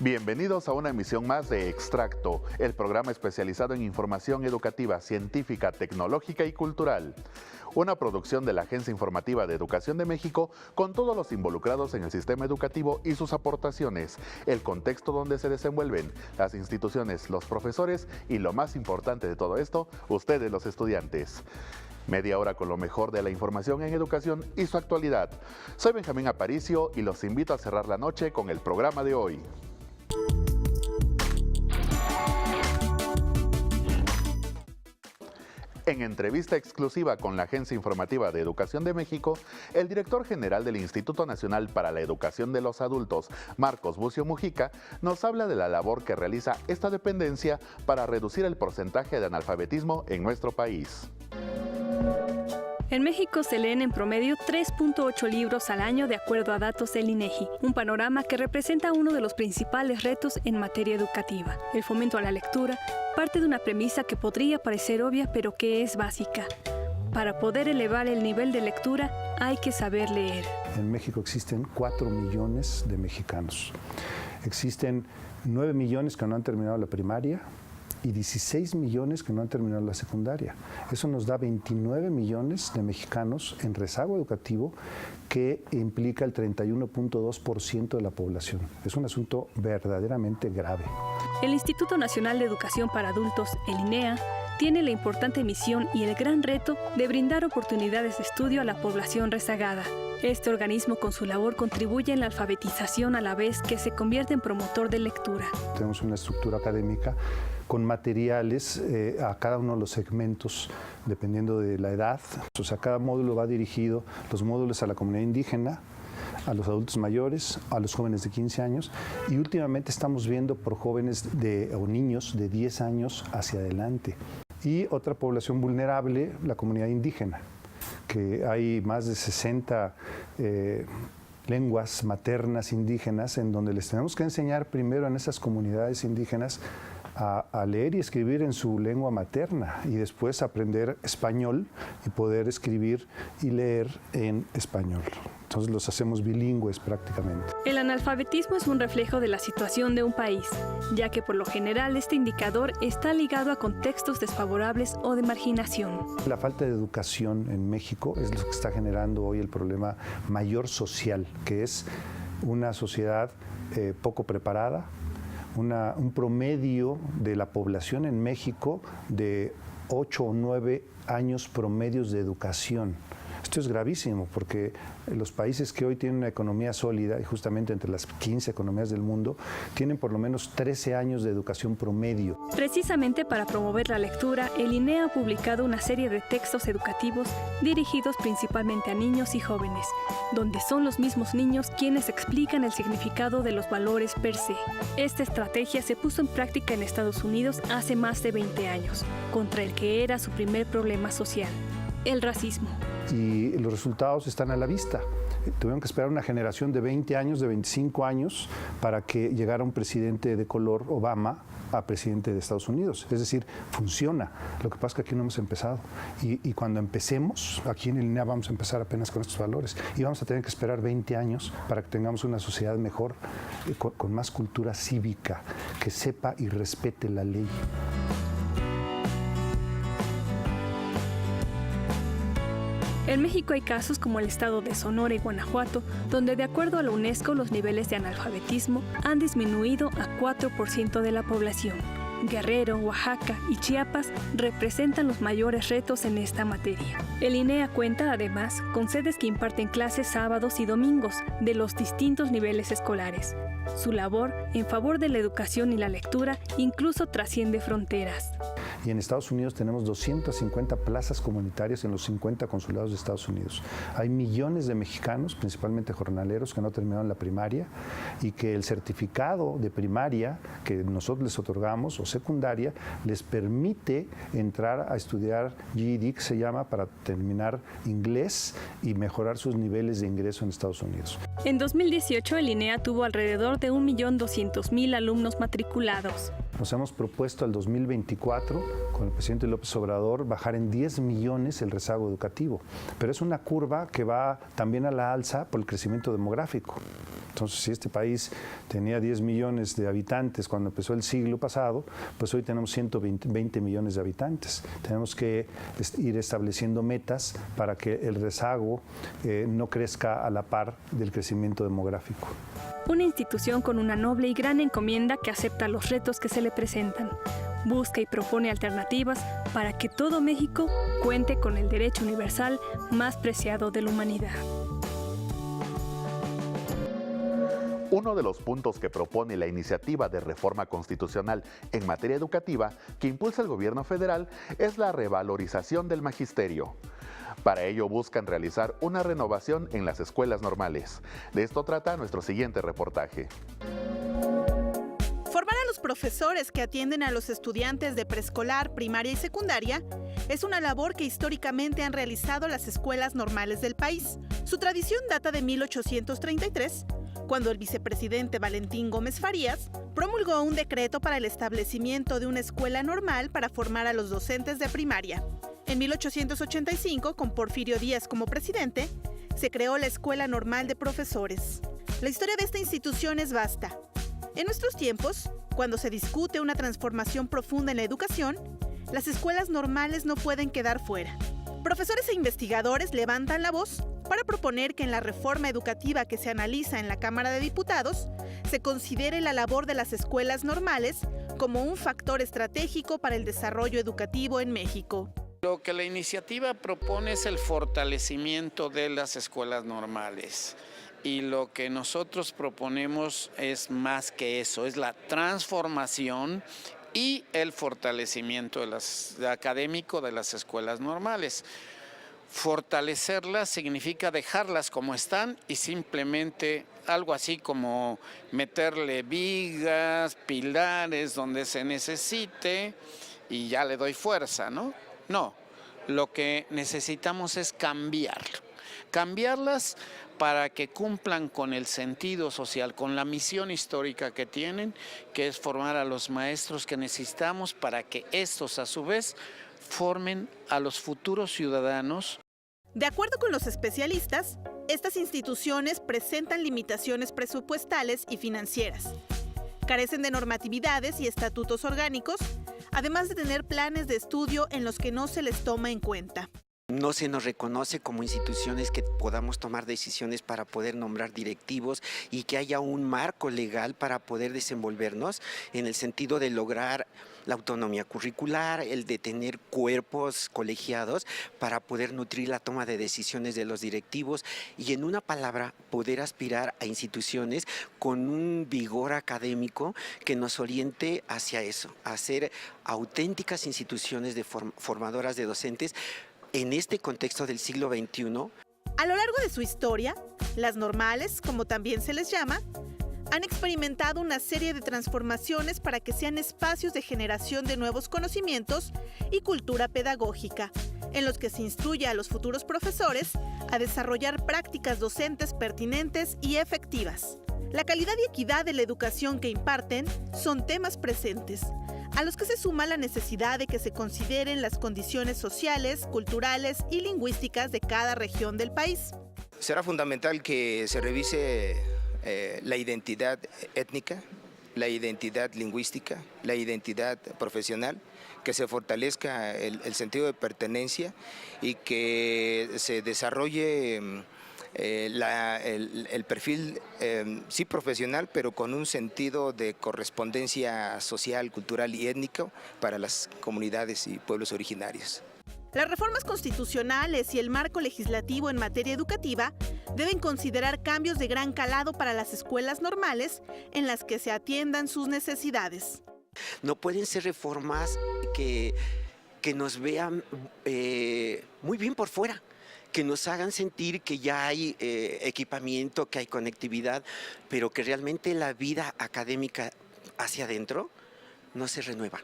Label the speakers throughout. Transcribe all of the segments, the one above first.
Speaker 1: Bienvenidos a una emisión más de Extracto, el programa especializado en información educativa, científica, tecnológica y cultural. Una producción de la Agencia Informativa de Educación de México con todos los involucrados en el sistema educativo y sus aportaciones, el contexto donde se desenvuelven, las instituciones, los profesores y lo más importante de todo esto, ustedes los estudiantes. Media hora con lo mejor de la información en educación y su actualidad. Soy Benjamín Aparicio y los invito a cerrar la noche con el programa de hoy. En entrevista exclusiva con la Agencia Informativa de Educación de México, el director general del Instituto Nacional para la Educación de los Adultos, Marcos Bucio Mujica, nos habla de la labor que realiza esta dependencia para reducir el porcentaje de analfabetismo en nuestro país.
Speaker 2: En México se leen en promedio 3.8 libros al año de acuerdo a datos del INEGI, un panorama que representa uno de los principales retos en materia educativa. El fomento a la lectura parte de una premisa que podría parecer obvia, pero que es básica. Para poder elevar el nivel de lectura, hay que saber leer.
Speaker 3: En México existen 4 millones de mexicanos. Existen 9 millones que no han terminado la primaria y 16 millones que no han terminado la secundaria. Eso nos da 29 millones de mexicanos en rezago educativo, que implica el 31.2% de la población. Es un asunto verdaderamente grave.
Speaker 2: El Instituto Nacional de Educación para Adultos, el INEA, tiene la importante misión y el gran reto de brindar oportunidades de estudio a la población rezagada. Este organismo con su labor contribuye en la alfabetización a la vez que se convierte en promotor de lectura.
Speaker 3: Tenemos una estructura académica con materiales a cada uno de los segmentos, dependiendo de la edad. O sea, cada módulo va dirigido, los módulos a la comunidad indígena, a los adultos mayores, a los jóvenes de 15 años y últimamente estamos viendo por jóvenes o niños de 10 años hacia adelante. Y otra población vulnerable, la comunidad indígena, que hay más de 60 lenguas maternas indígenas en donde les tenemos que enseñar primero en esas comunidades indígenas a leer y escribir en su lengua materna y después aprender español y poder escribir y leer en español. Entonces los hacemos bilingües prácticamente.
Speaker 2: El analfabetismo es un reflejo de la situación de un país, ya que por lo general este indicador está ligado a contextos desfavorables o de marginación.
Speaker 3: La falta de educación en México es lo que está generando hoy el problema mayor social, que es una sociedad poco preparada, un promedio de la población en México de 8 o 9 años promedios de educación. Esto es gravísimo porque los países que hoy tienen una economía sólida, y justamente entre las 15 economías del mundo, tienen por lo menos 13 años de educación promedio.
Speaker 2: Precisamente para promover la lectura, el INEA ha publicado una serie de textos educativos dirigidos principalmente a niños y jóvenes, donde son los mismos niños quienes explican el significado de los valores per se. Esta estrategia se puso en práctica en Estados Unidos hace más de 20 años, contra el que era su primer problema social, el racismo.
Speaker 3: Y los resultados están a la vista. Tuvieron que esperar una generación de 20 años, de 25 años, para que llegara un presidente de color, Obama, a presidente de Estados Unidos. Es decir, funciona. Lo que pasa es que aquí no hemos empezado. Y cuando empecemos, aquí en el INEA vamos a empezar apenas con estos valores. Y vamos a tener que esperar 20 años para que tengamos una sociedad mejor, con más cultura cívica, que sepa y respete la ley.
Speaker 2: En México hay casos como el estado de Sonora y Guanajuato, donde de acuerdo a la UNESCO los niveles de analfabetismo han disminuido a 4% de la población. Guerrero, Oaxaca y Chiapas representan los mayores retos en esta materia. El INEA cuenta además con sedes que imparten clases sábados y domingos de los distintos niveles escolares. Su labor en favor de la educación y la lectura incluso trasciende fronteras.
Speaker 3: Y en Estados Unidos tenemos 250 plazas comunitarias en los 50 consulados de Estados Unidos. Hay millones de mexicanos, principalmente jornaleros, que no terminaron la primaria y que el certificado de primaria que nosotros les otorgamos o secundaria les permite entrar a estudiar GED, que se llama, para terminar inglés y mejorar sus niveles de ingreso en Estados Unidos.
Speaker 2: En 2018 el INEA tuvo alrededor de 1.200.000 alumnos matriculados.
Speaker 3: Nos hemos propuesto al 2024, con el presidente López Obrador, bajar en 10 millones el rezago educativo. Pero es una curva que va también a la alza por el crecimiento demográfico. Entonces, si este país tenía 10 millones de habitantes cuando empezó el siglo pasado, pues hoy tenemos 120 millones de habitantes. Tenemos que ir estableciendo metas para que el rezago no crezca a la par del crecimiento demográfico.
Speaker 2: Una institución con una noble y gran encomienda que acepta los retos que se le presentan. Busca y propone alternativas para que todo México cuente con el derecho universal más preciado de la humanidad.
Speaker 1: Uno de los puntos que propone la iniciativa de reforma constitucional en materia educativa que impulsa el gobierno federal es la revalorización del magisterio. Para ello buscan realizar una renovación en las escuelas normales. De esto trata nuestro siguiente reportaje.
Speaker 4: Formar a los profesores que atienden a los estudiantes de preescolar, primaria y secundaria es una labor que históricamente han realizado las escuelas normales del país. Su tradición data de 1833, cuando el vicepresidente Valentín Gómez Farías promulgó un decreto para el establecimiento de una escuela normal para formar a los docentes de primaria. En 1885, con Porfirio Díaz como presidente, se creó la Escuela Normal de Profesores. La historia de esta institución es vasta. En nuestros tiempos, cuando se discute una transformación profunda en la educación, las escuelas normales no pueden quedar fuera. Profesores e investigadores levantan la voz para proponer que en la reforma educativa que se analiza en la Cámara de Diputados se considere la labor de las escuelas normales como un factor estratégico para el desarrollo educativo en México.
Speaker 5: Lo que la iniciativa propone es el fortalecimiento de las escuelas normales. Y lo que nosotros proponemos es más que eso, es la transformación y el fortalecimiento académico de las escuelas normales. Fortalecerlas significa dejarlas como están y simplemente algo así como meterle vigas, pilares donde se necesite y ya le doy fuerza, ¿no? No, lo que necesitamos es cambiarlas para que cumplan con el sentido social, con la misión histórica que tienen, que es formar a los maestros que necesitamos para que estos a su vez formen a los futuros ciudadanos.
Speaker 4: De acuerdo con los especialistas, estas instituciones presentan limitaciones presupuestales y financieras. Carecen de normatividades y estatutos orgánicos, además de tener planes de estudio en los que no se les toma en cuenta.
Speaker 6: No se nos reconoce como instituciones que podamos tomar decisiones para poder nombrar directivos y que haya un marco legal para poder desenvolvernos en el sentido de lograr la autonomía curricular, el de tener cuerpos colegiados para poder nutrir la toma de decisiones de los directivos y, en una palabra, poder aspirar a instituciones con un vigor académico que nos oriente hacia eso, a ser auténticas instituciones formadoras de docentes en este contexto del siglo XXI.
Speaker 4: A lo largo de su historia, las normales, como también se les llama, han experimentado una serie de transformaciones para que sean espacios de generación de nuevos conocimientos y cultura pedagógica, en los que se instruye a los futuros profesores a desarrollar prácticas docentes pertinentes y efectivas. La calidad y equidad de la educación que imparten son temas presentes, a los que se suma la necesidad de que se consideren las condiciones sociales, culturales y lingüísticas de cada región del país.
Speaker 7: Será fundamental que se revise la identidad étnica, la identidad lingüística, la identidad profesional, que se fortalezca el sentido de pertenencia y que se desarrolle el perfil sí profesional, pero con un sentido de correspondencia social, cultural y étnico para las comunidades y pueblos originarios.
Speaker 4: Las reformas constitucionales y el marco legislativo en materia educativa deben considerar cambios de gran calado para las escuelas normales en las que se atiendan sus necesidades.
Speaker 6: No pueden ser reformas que nos vean muy bien por fuera, que nos hagan sentir que ya hay equipamiento, que hay conectividad, pero que realmente la vida académica hacia adentro no se renueva,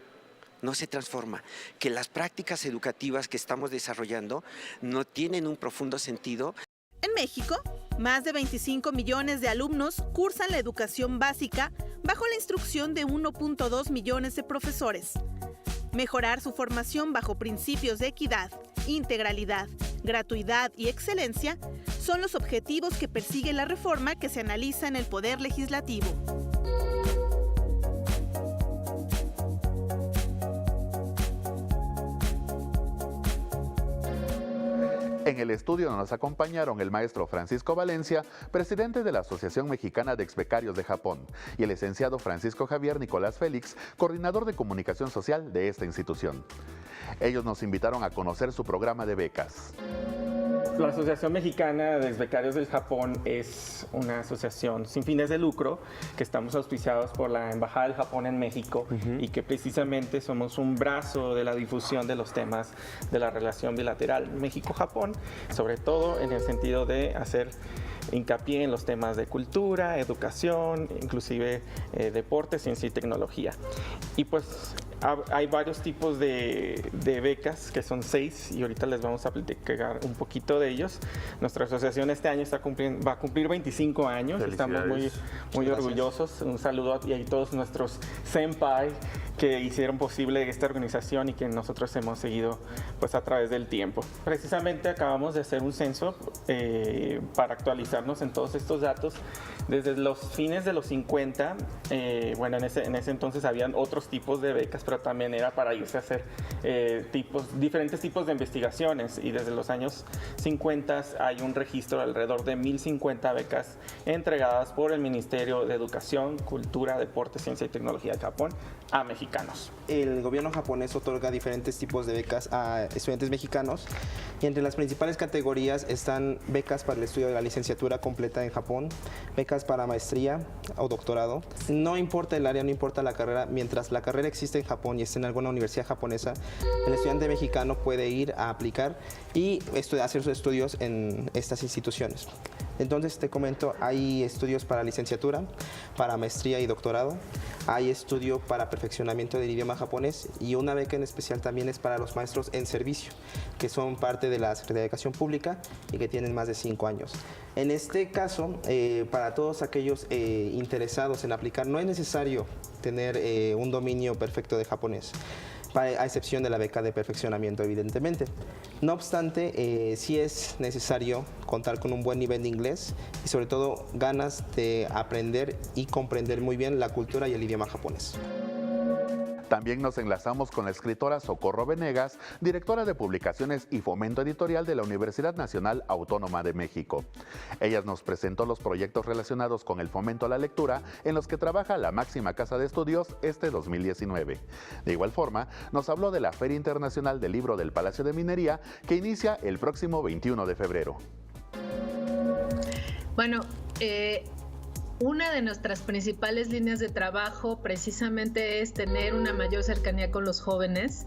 Speaker 6: no se transforma, que las prácticas educativas que estamos desarrollando no tienen un profundo sentido.
Speaker 4: En México, Más de 25 millones de alumnos cursan la educación básica bajo la instrucción de 1.2 millones de profesores. Mejorar su formación bajo principios de equidad, integralidad, gratuidad y excelencia son los objetivos que persigue la reforma que se analiza en el Poder Legislativo.
Speaker 1: En el estudio nos acompañaron el maestro Francisco Valencia, presidente de la Asociación Mexicana de Exbecarios de Japón, y el licenciado Francisco Javier Nicolás Félix, coordinador de comunicación social de esta institución. Ellos nos invitaron a conocer su programa de becas.
Speaker 8: La Asociación Mexicana de Exbecarios del Japón es una asociación sin fines de lucro que estamos auspiciados por la Embajada del Japón en México y que precisamente somos un brazo de la difusión de los temas de la relación bilateral México-Japón, sobre todo en el sentido de hacer hincapié en los temas de cultura, educación, inclusive deporte, ciencia y tecnología. Y pues hay varios tipos de becas, que son 6, y ahorita les vamos a platicar un poquito de ellos. Nuestra asociación este año va a cumplir 25 años, estamos muy orgullosos. Un saludo a todos nuestros senpai que hicieron posible esta organización y que nosotros hemos seguido pues a través del tiempo. Precisamente acabamos de hacer un censo para actualizarnos en todos estos datos. Desde los fines de los 50, bueno, en ese entonces habían otros tipos de becas, pero también era para irse a hacer diferentes tipos de investigaciones, y desde los años 50 hay un registro de alrededor de 1,050 becas entregadas por el Ministerio de Educación, Cultura, Deporte, Ciencia y Tecnología de Japón a mexicanos.
Speaker 9: El gobierno japonés otorga diferentes tipos de becas a estudiantes mexicanos, y entre las principales categorías están becas para el estudio de la licenciatura completa en Japón, becas para maestría o doctorado. No importa el área, no importa la carrera, mientras la carrera existe en Japón y esté en alguna universidad japonesa, el estudiante mexicano puede ir a aplicar y hacer sus estudios en estas instituciones. Entonces te comento, hay estudios para licenciatura, para maestría y doctorado, hay estudio para perfeccionamiento del idioma japonés, y una beca en especial también es para los maestros en servicio, que son parte de la Secretaría de Educación Pública y que tienen más de 5 años. En este caso, para todos aquellos interesados en aplicar, no es necesario tener un dominio perfecto de japonés, a excepción de la beca de perfeccionamiento, evidentemente. No obstante, sí es necesario contar con un buen nivel de inglés y sobre todo ganas de aprender y comprender muy bien la cultura y el idioma japonés.
Speaker 1: También nos enlazamos con la escritora Socorro Venegas, directora de Publicaciones y Fomento Editorial de la Universidad Nacional Autónoma de México. Ella nos presentó los proyectos relacionados con el fomento a la lectura en los que trabaja la máxima casa de estudios este 2019. De igual forma, nos habló de la Feria Internacional del Libro del Palacio de Minería, que inicia el próximo 21 de febrero.
Speaker 10: Bueno, una de nuestras principales líneas de trabajo precisamente es tener una mayor cercanía con los jóvenes,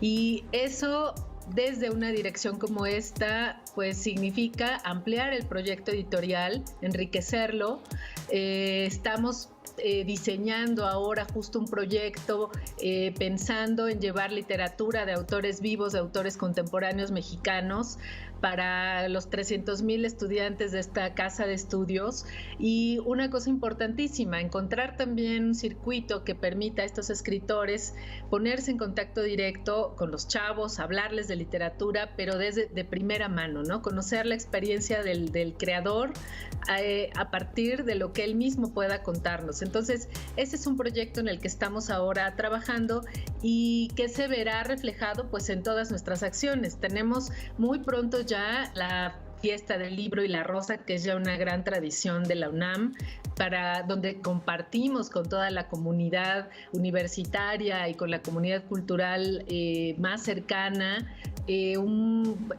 Speaker 10: y eso desde una dirección como esta pues significa ampliar el proyecto editorial, enriquecerlo. Estamos diseñando ahora justo un proyecto pensando en llevar literatura de autores vivos, de autores contemporáneos mexicanos para los 300,000 estudiantes de esta casa de estudios. Y una cosa importantísima, encontrar también un circuito que permita a estos escritores ponerse en contacto directo con los chavos, hablarles de literatura, pero de primera mano, ¿no? Conocer la experiencia del creador a partir de lo que él mismo pueda contarnos. Entonces, ese es un proyecto en el que estamos ahora trabajando y que se verá reflejado pues en todas nuestras acciones. Tenemos muy pronto ya la Fiesta del Libro y la Rosa, que es ya una gran tradición de la UNAM, donde compartimos con toda la comunidad universitaria y con la comunidad cultural más cercana un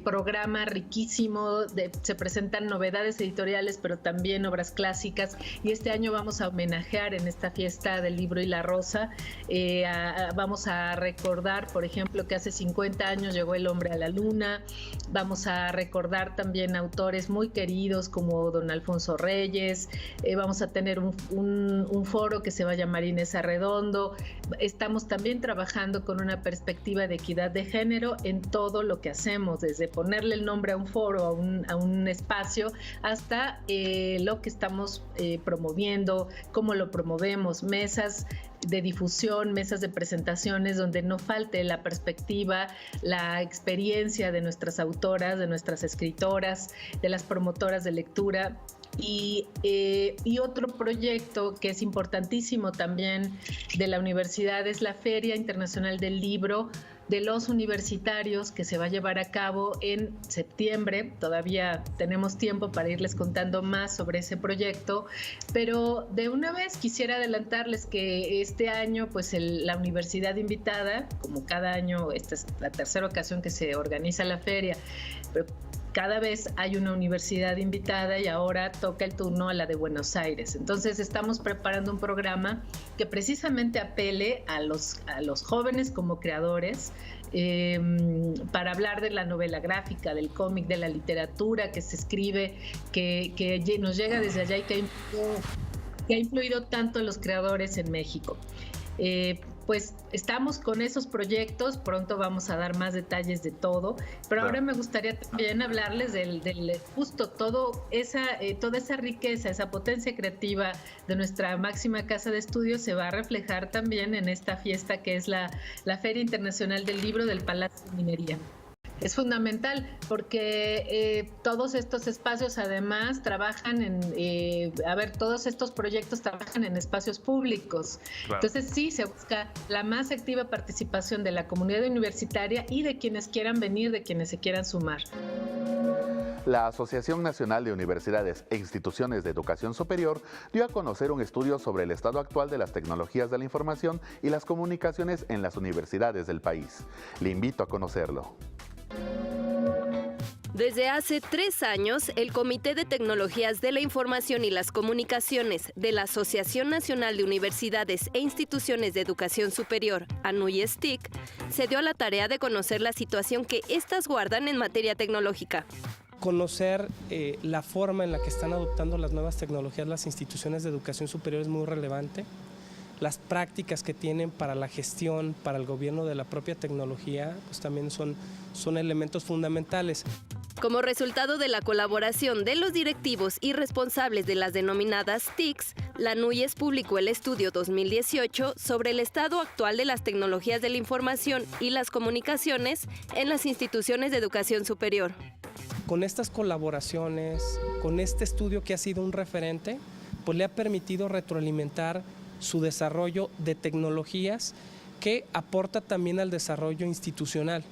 Speaker 10: programa riquísimo. Se presentan novedades editoriales, pero también obras clásicas, y este año vamos a homenajear en esta Fiesta del Libro y la Rosa. Vamos a recordar, por ejemplo, que hace 50 años llegó el hombre a la luna. Vamos a recordar también autores muy queridos como don Alfonso Reyes. Vamos a tener un foro que se va a llamar Inés Arredondo. Estamos también trabajando con una perspectiva de equidad de género en todo lo que hacemos, desde ponerle el nombre a un foro, a un espacio, hasta lo que estamos promoviendo, cómo lo promovemos, mesas de difusión, mesas de presentaciones donde no falte la perspectiva, la experiencia de nuestras autoras, de nuestras escritoras, de las promotoras de lectura. Y otro proyecto que es importantísimo también de la universidad es la Feria Internacional del Libro de los Universitarios, que se va a llevar a cabo en septiembre. Todavía tenemos tiempo para irles contando más sobre ese proyecto, pero de una vez quisiera adelantarles que este año pues la universidad invitada, como cada año, esta es la tercera ocasión que se organiza la feria, pero cada vez hay una universidad invitada y ahora toca el turno a la de Buenos Aires. Entonces estamos preparando un programa que precisamente apele a los jóvenes como creadores, para hablar de la novela gráfica, del cómic, de la literatura que se escribe, que nos llega desde allá y que ha influido tanto en los creadores en México. Pues estamos con esos proyectos, pronto vamos a dar más detalles de todo, pero ahora me gustaría también hablarles del justo toda esa riqueza, esa potencia creativa de nuestra máxima casa de estudios se va a reflejar también en esta fiesta que es la Feria Internacional del Libro del Palacio de Minería. Es fundamental porque todos estos espacios además trabajan todos estos proyectos trabajan en espacios públicos. Claro. Entonces sí, se busca la más activa participación de la comunidad universitaria y de quienes quieran venir, de quienes se quieran sumar.
Speaker 1: La Asociación Nacional de Universidades e Instituciones de Educación Superior dio a conocer un estudio sobre el estado actual de las tecnologías de la información y las comunicaciones en las universidades del país. Le invito a conocerlo.
Speaker 11: Desde hace 3 años, el Comité de Tecnologías de la Información y las Comunicaciones de la Asociación Nacional de Universidades e Instituciones de Educación Superior, ANUY-STIC, se dio a la tarea de conocer la situación que éstas guardan en materia tecnológica.
Speaker 12: Conocer la forma en la que están adoptando las nuevas tecnologías las instituciones de educación superior es muy relevante. Las prácticas que tienen para la gestión, para el gobierno de la propia tecnología, pues también son elementos fundamentales.
Speaker 11: Como resultado de la colaboración de los directivos y responsables de las denominadas TICs, la ANUYES publicó el estudio 2018 sobre el estado actual de las tecnologías de la información y las comunicaciones en las instituciones de educación superior.
Speaker 12: Con estas colaboraciones, con este estudio que ha sido un referente, pues le ha permitido retroalimentar su desarrollo de tecnologías que aporta también al desarrollo institucional.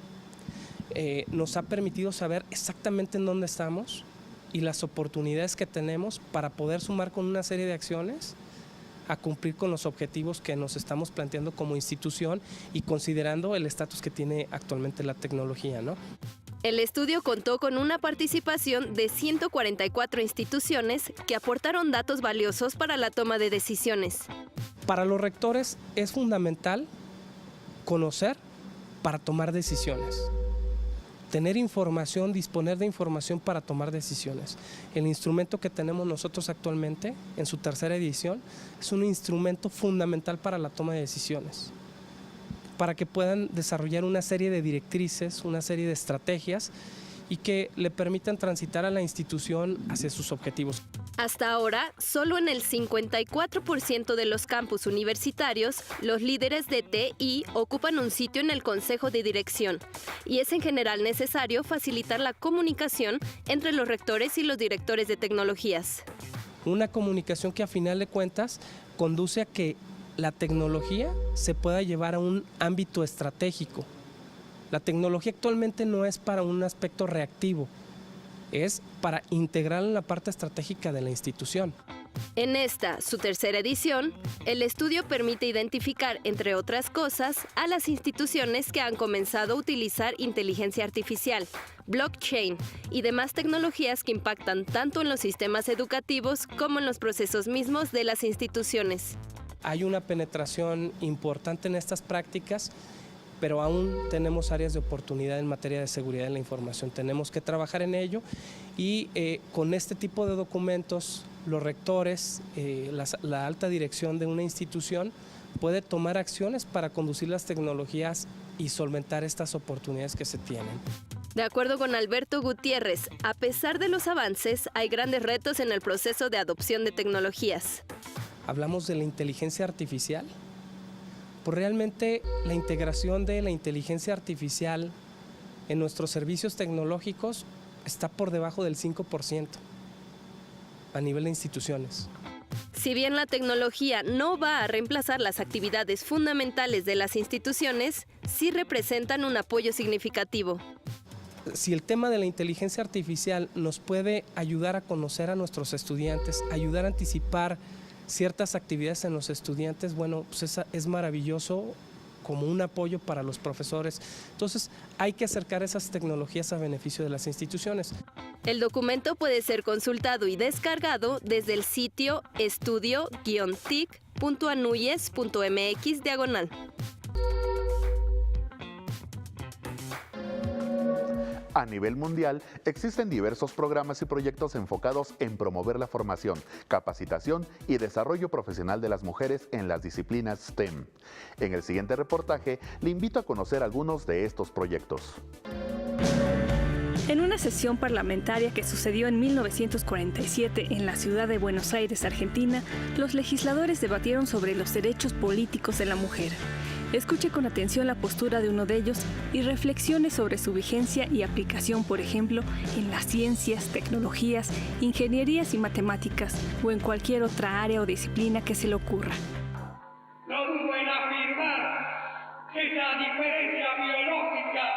Speaker 12: Nos ha permitido saber exactamente en dónde estamos y las oportunidades que tenemos para poder sumar con una serie de acciones a cumplir con los objetivos que nos estamos planteando como institución y considerando el estatus que tiene actualmente la tecnología, ¿no?
Speaker 11: El estudio contó con una participación de 144 instituciones que aportaron datos valiosos para la toma de decisiones.
Speaker 12: Para los rectores es fundamental conocer para tomar decisiones. Tener información, disponer de información para tomar decisiones. El instrumento que tenemos nosotros actualmente, en su tercera edición, es un instrumento fundamental para la toma de decisiones, para que puedan desarrollar una serie de directrices, una serie de estrategias y que le permitan transitar a la institución hacia sus objetivos.
Speaker 11: Hasta ahora, solo en el 54% de los campus universitarios, los líderes de TI ocupan un sitio en el Consejo de Dirección, y es en general necesario facilitar la comunicación entre los rectores y los directores de tecnologías.
Speaker 12: Una comunicación que a final de cuentas conduce a que la tecnología se pueda llevar a un ámbito estratégico. La tecnología actualmente no es para un aspecto reactivo, es para integrar en la parte estratégica de la institución.
Speaker 11: En esta, su tercera edición, el estudio permite identificar, entre otras cosas, a las instituciones que han comenzado a utilizar inteligencia artificial, blockchain y demás tecnologías que impactan tanto en los sistemas educativos como en los procesos mismos de las instituciones.
Speaker 12: Hay una penetración importante en estas prácticas, pero aún tenemos áreas de oportunidad en materia de seguridad de la información. Tenemos que trabajar en ello y con este tipo de documentos, los rectores, la alta dirección de una institución puede tomar acciones para conducir las tecnologías y solventar estas oportunidades que se tienen.
Speaker 11: De acuerdo con Alberto Gutiérrez, a pesar de los avances, hay grandes retos en el proceso de adopción de tecnologías.
Speaker 12: Hablamos de la inteligencia artificial. Pues realmente la integración de la inteligencia artificial en nuestros servicios tecnológicos está por debajo del 5% a nivel de instituciones.
Speaker 11: Si bien la tecnología no va a reemplazar las actividades fundamentales de las instituciones, sí representan un apoyo significativo.
Speaker 12: Si el tema de la inteligencia artificial nos puede ayudar a conocer a nuestros estudiantes, ayudar a anticipar ciertas actividades en los estudiantes, bueno, pues es maravilloso como un apoyo para los profesores. Entonces, hay que acercar esas tecnologías a beneficio de las instituciones.
Speaker 11: El documento puede ser consultado y descargado desde el sitio estudio-tic.anuyes.mx/.
Speaker 1: A nivel mundial, existen diversos programas y proyectos enfocados en promover la formación, capacitación y desarrollo profesional de las mujeres en las disciplinas STEM. En el siguiente reportaje, le invito a conocer algunos de estos proyectos.
Speaker 2: En una sesión parlamentaria que sucedió en 1947 en la ciudad de Buenos Aires, Argentina, los legisladores debatieron sobre los derechos políticos de la mujer. Escuche con atención la postura de uno de ellos y reflexione sobre su vigencia y aplicación, por ejemplo, en las ciencias, tecnologías, ingenierías y matemáticas o en cualquier otra área o disciplina que se le ocurra.
Speaker 13: No dudo en afirmar que esa diferencia biológica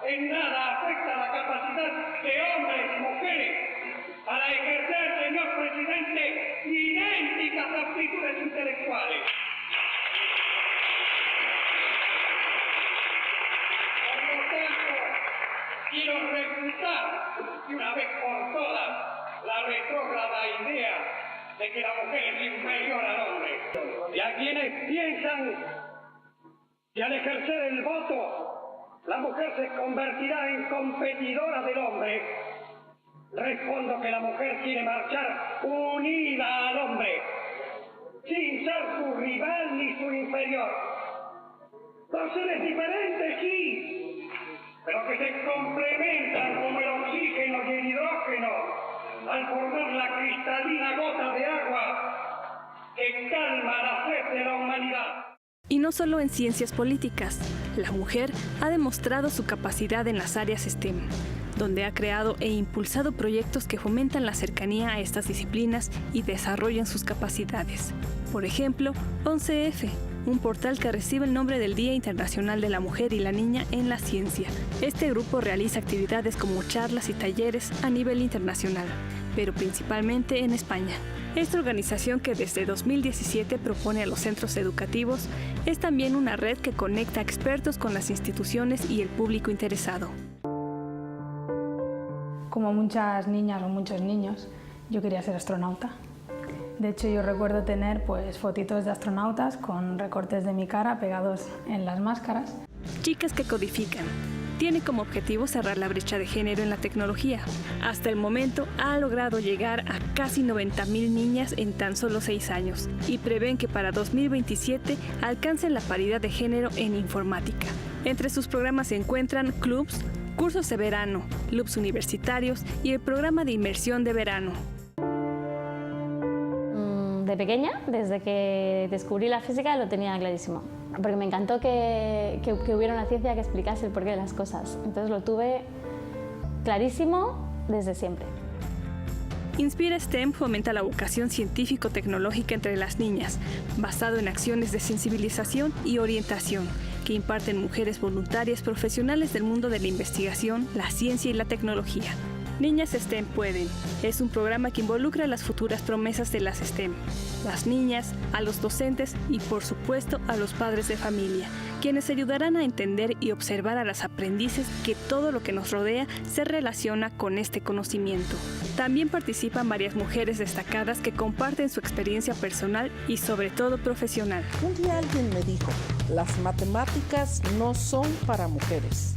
Speaker 13: en nada afecta la capacidad de hombres y mujeres para ejercer, señor presidente, idénticas aptitudes intelectuales. Quiero refutar de una vez por todas la retrógrada idea de que la mujer es inferior al hombre. Y a quienes piensan que al ejercer el voto la mujer se convertirá en competidora del hombre, respondo que la mujer quiere marchar unida al hombre, sin ser su rival ni su inferior. Son seres diferentes, sí, pero que se complementan como el oxígeno y el hidrógeno al formar la cristalina gota de agua que calma la sed de la humanidad.
Speaker 2: Y no solo en ciencias políticas, la mujer ha demostrado su capacidad en las áreas STEM, donde ha creado e impulsado proyectos que fomentan la cercanía a estas disciplinas y desarrollan sus capacidades. Por ejemplo, 11F, un portal que recibe el nombre del Día Internacional de la Mujer y la Niña en la Ciencia. Este grupo realiza actividades como charlas y talleres a nivel internacional, pero principalmente en España. Esta organización, que desde 2017 propone a los centros educativos, es también una red que conecta a expertos con las instituciones y el público interesado.
Speaker 14: Como muchas niñas o muchos niños, yo quería ser astronauta. De hecho, yo recuerdo tener fotitos de astronautas con recortes de mi cara pegados en las máscaras.
Speaker 2: Chicas que codifican. Tiene como objetivo cerrar la brecha de género en la tecnología. Hasta el momento ha logrado llegar a casi 90,000 niñas en tan solo 6 años y prevén que para 2027 alcancen la paridad de género en informática. Entre sus programas se encuentran clubs, cursos de verano, clubs universitarios y el programa de inmersión de verano.
Speaker 15: De pequeña, desde que descubrí la física, lo tenía clarísimo, porque me encantó que hubiera una ciencia que explicase el porqué de las cosas. Entonces lo tuve clarísimo desde siempre.
Speaker 2: Inspira STEM fomenta la vocación científico-tecnológica entre las niñas, basado en acciones de sensibilización y orientación que imparten mujeres voluntarias profesionales del mundo de la investigación, la ciencia y la tecnología. Niñas STEM Pueden es un programa que involucra a las futuras promesas de las STEM, las niñas, a los docentes y, por supuesto, a los padres de familia, quienes ayudarán a entender y observar a las aprendices que todo lo que nos rodea se relaciona con este conocimiento. También participan varias mujeres destacadas que comparten su experiencia personal y, sobre todo, profesional.
Speaker 16: Un día alguien me dijo, las matemáticas no son para mujeres.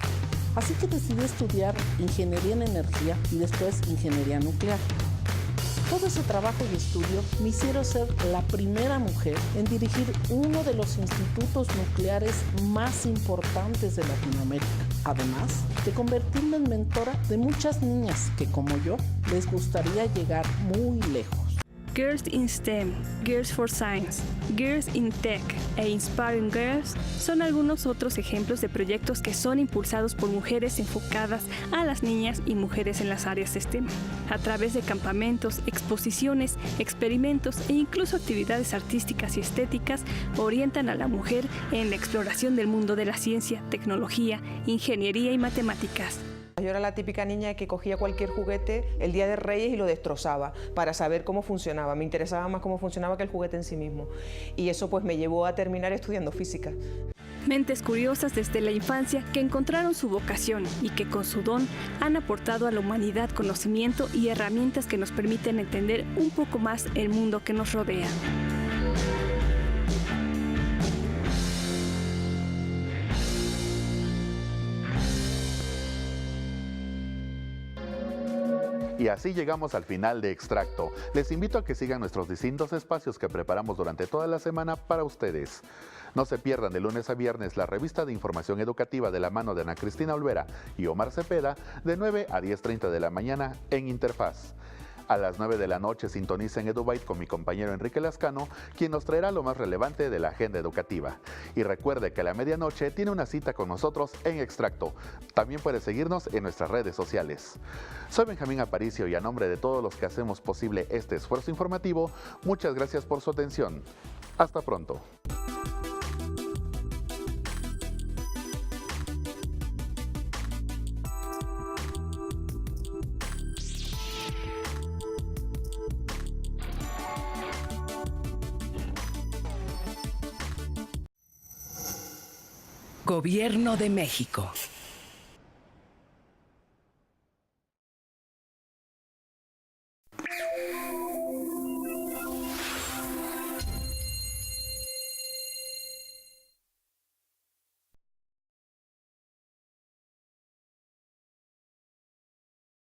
Speaker 16: Así que decidí estudiar ingeniería en energía y después ingeniería nuclear. Todo ese trabajo y estudio me hicieron ser la primera mujer en dirigir uno de los institutos nucleares más importantes de Latinoamérica. Además de convertirme en mentora de muchas niñas que, como yo, les gustaría llegar muy lejos.
Speaker 2: Girls in STEM, Girls for Science, Girls in Tech e Inspiring Girls son algunos otros ejemplos de proyectos que son impulsados por mujeres enfocadas a las niñas y mujeres en las áreas de STEM. A través de campamentos, exposiciones, experimentos e incluso actividades artísticas y estéticas, orientan a la mujer en la exploración del mundo de la ciencia, tecnología, ingeniería y matemáticas.
Speaker 17: Yo era la típica niña que cogía cualquier juguete el día de Reyes y lo destrozaba para saber cómo funcionaba. Me interesaba más cómo funcionaba que el juguete en sí mismo. Y eso pues me llevó a terminar estudiando física.
Speaker 2: Mentes curiosas desde la infancia que encontraron su vocación y que con su don han aportado a la humanidad conocimiento y herramientas que nos permiten entender un poco más el mundo que nos rodea.
Speaker 1: Y así llegamos al final de Extracto. Les invito a que sigan nuestros distintos espacios que preparamos durante toda la semana para ustedes. No se pierdan de lunes a viernes la revista de información educativa de la mano de Ana Cristina Olvera y Omar Cepeda de 9 a 10:30 de la mañana en Interfaz. A las 9 de la noche sintonicen EduByte con mi compañero Enrique Lascano, quien nos traerá lo más relevante de la agenda educativa. Y recuerde que a la medianoche tiene una cita con nosotros en Extracto. También puede seguirnos en nuestras redes sociales. Soy Benjamín Aparicio y a nombre de todos los que hacemos posible este esfuerzo informativo, muchas gracias por su atención. Hasta pronto.
Speaker 18: Gobierno de México.